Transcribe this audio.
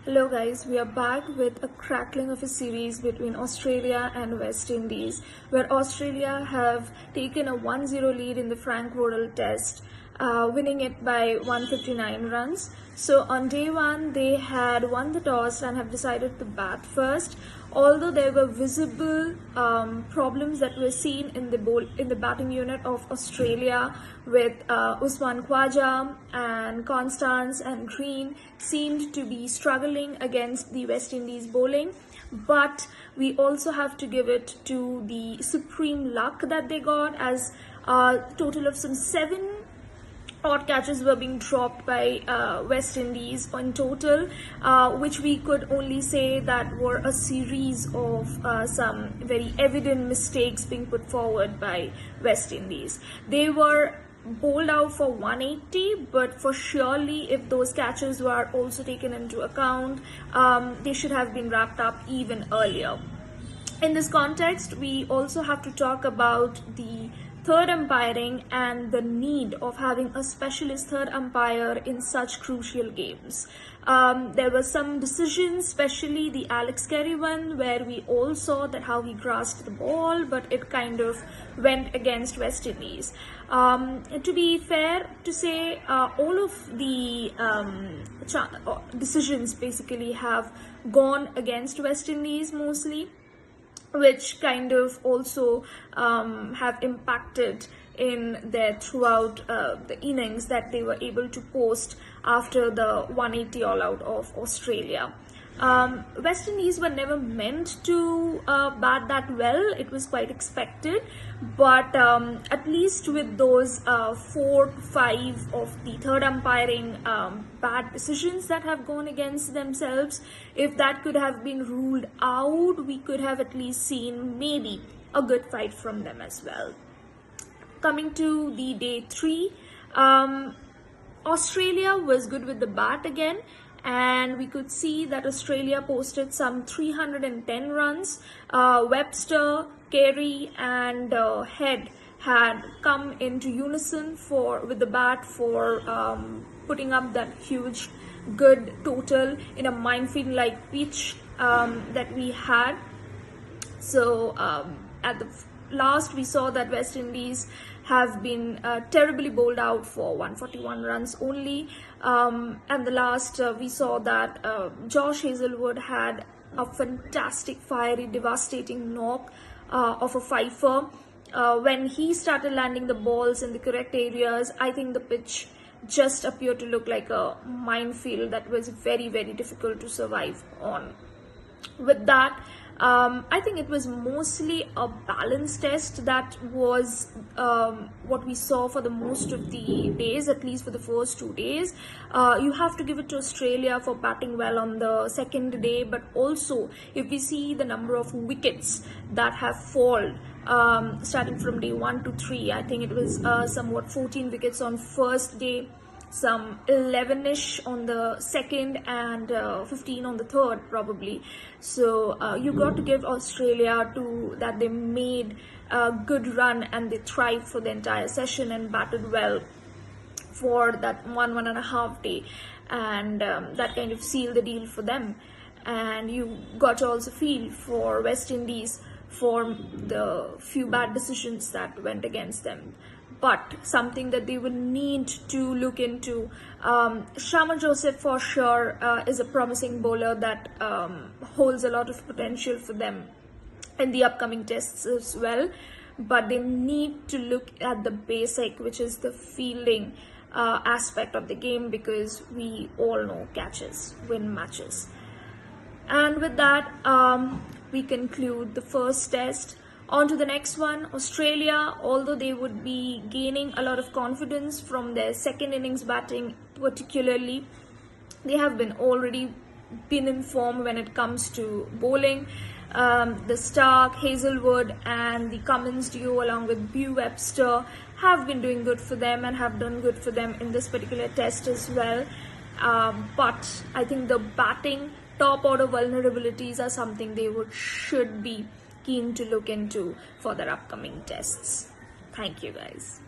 Hello guys, we are back with a crackling of a series between Australia and West Indies, where Australia have taken a 1-0 lead in the Barbados Test, winning it by 159 runs. So on day one, they had won the toss and have decided to bat first. Although there were visible problems that were seen in the batting unit of Australia, with Usman Khwaja and Constance and Green seemed to be struggling against the West Indies bowling, but we also have to give it to the supreme luck that they got, as a total of some 7 odd catches were being dropped by West Indies in total, which we could only say that were a series of some very evident mistakes being put forward by West Indies. They were bowled out for 180, but for surely if those catches were also taken into account, they should have been wrapped up even earlier. In this context, we also have to talk about the third umpiring and the need of having a specialist third umpire in such crucial games. There were some decisions, especially the Alex Carey one, where we all saw that how he grasped the ball, but it kind of went against West Indies. To be fair to say, all of the decisions basically have gone against West Indies mostly, which kind of also have impacted in their throughout the innings that they were able to post after the 180 all out of Australia. West Indies were never meant to bat that well. It was quite expected, but at least with those 4 to 5 of the third umpiring bad decisions that have gone against themselves, if that could have been ruled out, we could have at least seen maybe a good fight from them as well. Coming to the day 3, Australia was good with the bat again, and we could see that Australia posted some 310 runs. Webster, Carey and Head had come into unison with the bat for putting up that huge good total in a minefield like pitch that we had. So at the last, we saw that West Indies have been terribly bowled out for 141 runs only. And the last, we saw that Josh Hazlewood had a fantastic, fiery, devastating knock of a fifer. When he started landing the balls in the correct areas, I think the pitch just appeared to look like a minefield that was very, very difficult to survive on. With that, I think it was mostly a balanced test. That was what we saw for the most of the days, at least for the first 2 days. You have to give it to Australia for batting well on the second day, but also if we see the number of wickets that have fallen starting from day 1 to 3, I think it was somewhat 14 wickets on first day, some 11ish on the second, and 15 on the third probably. So you got to give Australia to that they made a good run and they thrived for the entire session and batted well for that 1.5 day, and that kind of sealed the deal for them. And you got to also feel for West Indies for the few bad decisions that went against them, but something that they will need to look into. Sharma Joseph for sure is a promising bowler that holds a lot of potential for them in the upcoming tests as well, but they need to look at the basic, which is the fielding aspect of the game, because we all know catches win matches. And with that, we conclude the first test. On to the next one. Australia, although they would be gaining a lot of confidence from their second innings batting particularly, they have already been in form when it comes to bowling. The Stark, Hazlewood and the Cummins duo along with Bew Webster have been doing good for them and have done good for them in this particular test as well. But I think the batting top order vulnerabilities are something they should be keen to look into for their upcoming tests. Thank you guys.